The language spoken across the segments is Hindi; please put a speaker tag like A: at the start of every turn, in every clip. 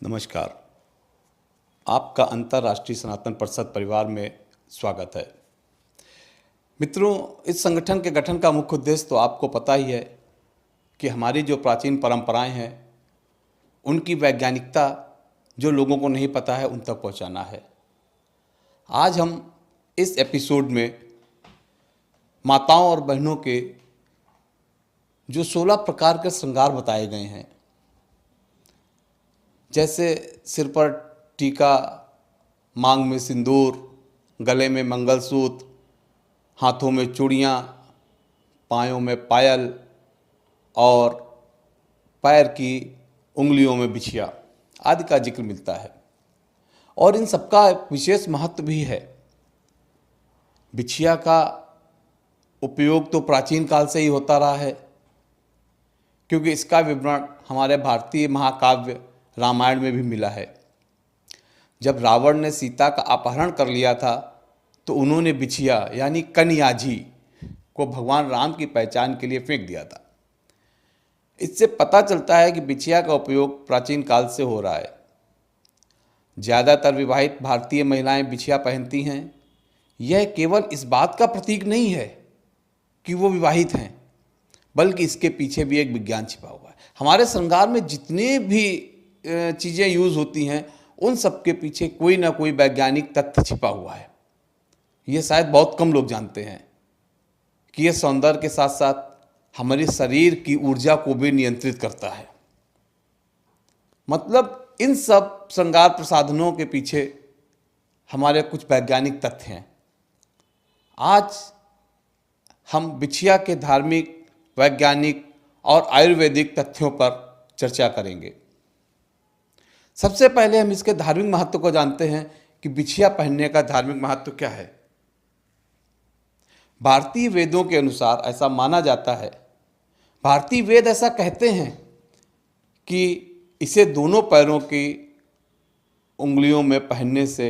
A: नमस्कार। आपका अंतर्राष्ट्रीय सनातन परिषद परिवार में स्वागत है। मित्रों, इस संगठन के गठन का मुख्य उद्देश्य तो आपको पता ही है कि हमारी जो प्राचीन परंपराएं हैं उनकी वैज्ञानिकता जो लोगों को नहीं पता है उन तक पहुंचाना है। आज हम इस एपिसोड में माताओं और बहनों के जो 16 प्रकार के श्रृंगार बताए गए हैं, जैसे सिर पर टीका, मांग में सिंदूर, गले में मंगलसूत्र, हाथों में चूड़ियाँ, पायों में पायल और पैर की उंगलियों में बिछिया आदि का जिक्र मिलता है। और इन सबका विशेष महत्व भी है। बिछिया का उपयोग तो प्राचीन काल से ही होता रहा है, क्योंकि इसका विवरण हमारे भारतीय महाकाव्य रामायण में भी मिला है। जब रावण ने सीता का अपहरण कर लिया था तो उन्होंने बिछिया यानी कन्याजी को भगवान राम की पहचान के लिए फेंक दिया था। इससे पता चलता है कि बिछिया का उपयोग प्राचीन काल से हो रहा है। ज़्यादातर विवाहित भारतीय महिलाएं बिछिया पहनती हैं। यह केवल इस बात का प्रतीक नहीं है कि वो विवाहित हैं, बल्कि इसके पीछे भी एक विज्ञान छिपा हुआ है। हमारे श्रृंगार में जितने भी चीज़ें यूज़ होती हैं उन सब के पीछे कोई ना कोई वैज्ञानिक तथ्य छिपा हुआ है। ये शायद बहुत कम लोग जानते हैं कि यह सौंदर्य के साथ साथ हमारे शरीर की ऊर्जा को भी नियंत्रित करता है। मतलब इन सब श्रृंगार प्रसाधनों के पीछे हमारे कुछ वैज्ञानिक तथ्य हैं। आज हम बिछिया के धार्मिक, वैज्ञानिक और आयुर्वेदिक तथ्यों पर चर्चा करेंगे। सबसे पहले हम इसके धार्मिक महत्व को जानते हैं कि बिछिया पहनने का धार्मिक महत्व क्या है। भारतीय वेदों के अनुसार ऐसा माना जाता है, भारतीय वेद ऐसा कहते हैं कि इसे दोनों पैरों की उंगलियों में पहनने से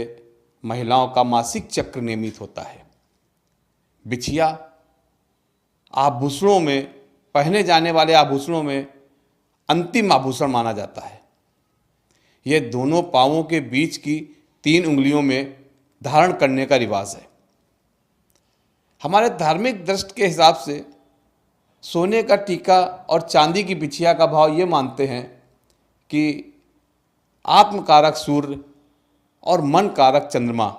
A: महिलाओं का मासिक चक्र नियमित होता है। बिछिया आभूषणों में, पहने जाने वाले आभूषणों में अंतिम आभूषण माना जाता है। यह दोनों पांवों के बीच की 3 उंगलियों में धारण करने का रिवाज है। हमारे धार्मिक दृष्टि के हिसाब से सोने का टीका और चांदी की बिछिया का भाव ये मानते हैं कि आत्मकारक सूर्य और मन कारक चंद्रमा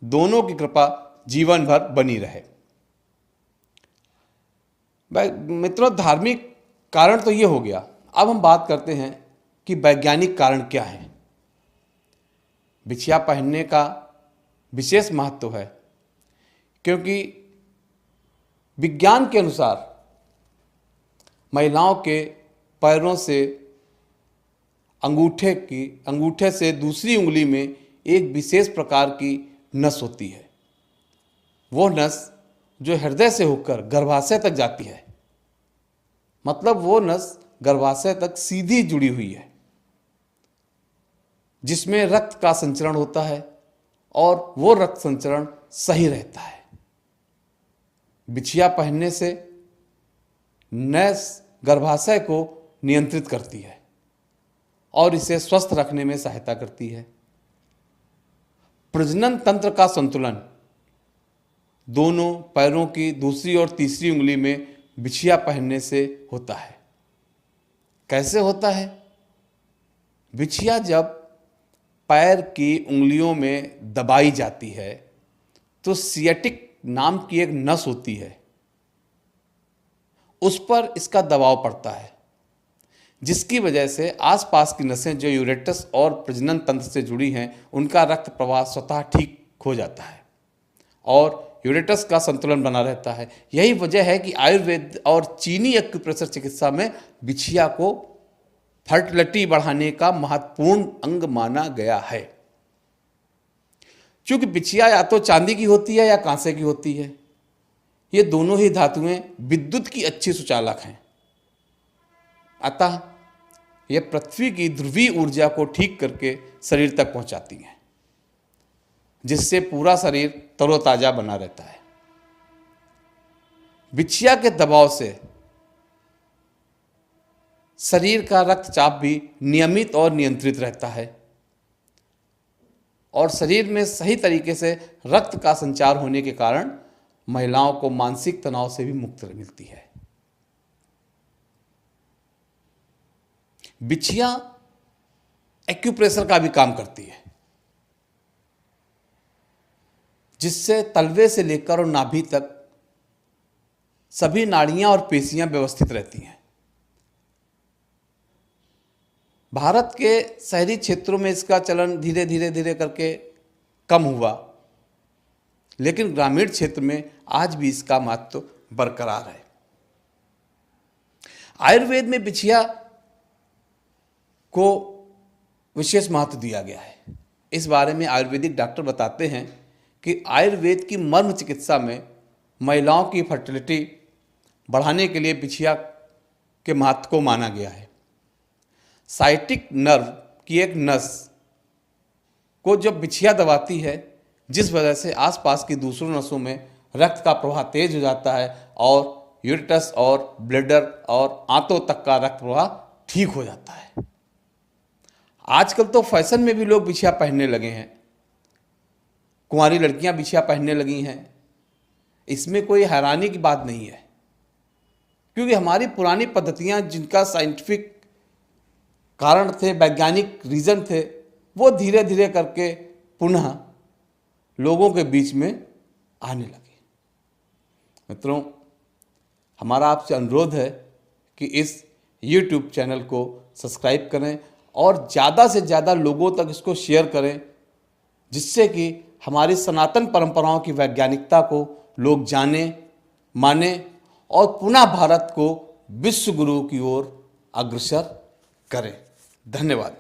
A: दोनों की कृपा जीवन भर बनी रहे। मित्रों, धार्मिक कारण तो ये हो गया। अब हम बात करते हैं कि वैज्ञानिक कारण क्या है। बिछिया पहनने का विशेष महत्व है, क्योंकि विज्ञान के अनुसार महिलाओं के पैरों से अंगूठे से दूसरी उंगली में एक विशेष प्रकार की नस होती है। वो नस जो हृदय से होकर गर्भाशय तक जाती है, मतलब वो नस गर्भाशय तक सीधी जुड़ी हुई है, जिसमें रक्त का संचरण होता है और वो रक्त संचरण सही रहता है। बिछिया पहनने से नस गर्भाशय को नियंत्रित करती है और इसे स्वस्थ रखने में सहायता करती है। प्रजनन तंत्र का संतुलन दोनों पैरों की दूसरी और तीसरी उंगली में बिछिया पहनने से होता है। कैसे होता है? बिछिया जब पैर की उंगलियों में दबाई जाती है तो सियाटिक नाम की एक नस होती है, उस पर इसका दबाव पड़ता है, जिसकी वजह से आसपास की नसें जो यूरेटस और प्रजनन तंत्र से जुड़ी हैं उनका रक्त प्रवाह स्वतः ठीक हो जाता है और यूरेटस का संतुलन बना रहता है। यही वजह है कि आयुर्वेद और चीनी एक्यूप्रेशर चिकित्सा में बिछिया को फर्टिलिटी बढ़ाने का महत्वपूर्ण अंग माना गया है। क्योंकि बिछिया या तो चांदी की होती है या कांसे की होती है। ये दोनों ही धातुएं विद्युत की अच्छी सुचालक हैं, अतः ये पृथ्वी की ध्रुवीय ऊर्जा को ठीक करके शरीर तक पहुंचाती हैं, जिससे पूरा शरीर तरोताजा बना रहता है। बिछिया के दबाव से शरीर का रक्तचाप भी नियमित और नियंत्रित रहता है और शरीर में सही तरीके से रक्त का संचार होने के कारण महिलाओं को मानसिक तनाव से भी मुक्ति मिलती है। बिछिया एक्यूप्रेशर का भी काम करती है, जिससे तलवे से लेकर और नाभि तक सभी नाड़ियां और पेशियां व्यवस्थित रहती हैं। भारत के शहरी क्षेत्रों में इसका चलन धीरे धीरे करके कम हुआ, लेकिन ग्रामीण क्षेत्र में आज भी इसका महत्व बरकरार है। आयुर्वेद में बिछिया को विशेष महत्व दिया गया है। इस बारे में आयुर्वेदिक डॉक्टर बताते हैं कि आयुर्वेद की मर्म चिकित्सा में महिलाओं की फर्टिलिटी बढ़ाने के लिए बिछिया के महत्व को माना गया है। साइटिक नर्व की एक नस को जब बिछिया दबाती है, जिस वजह से आसपास की दूसरों नसों में रक्त का प्रवाह तेज हो जाता है और यूरेटस और ब्लैडर और आंतों तक का रक्त प्रवाह ठीक हो जाता है। आजकल तो फैशन में भी लोग बिछिया पहनने लगे हैं, कुंवारी लड़कियां बिछिया पहनने लगी हैं। इसमें कोई हैरानी की बात नहीं है, क्योंकि हमारी पुरानी पद्धतियां जिनका साइंटिफिक कारण थे, वैज्ञानिक रीज़न थे, वो धीरे धीरे करके पुनः लोगों के बीच में आने लगे। मित्रों, हमारा आपसे अनुरोध है कि इस YouTube चैनल को सब्सक्राइब करें और ज़्यादा से ज़्यादा लोगों तक इसको शेयर करें, जिससे कि हमारी सनातन परंपराओं की वैज्ञानिकता को लोग जाने, माने और पुनः भारत को विश्व गुरु की ओर अग्रसर करें। धन्यवाद।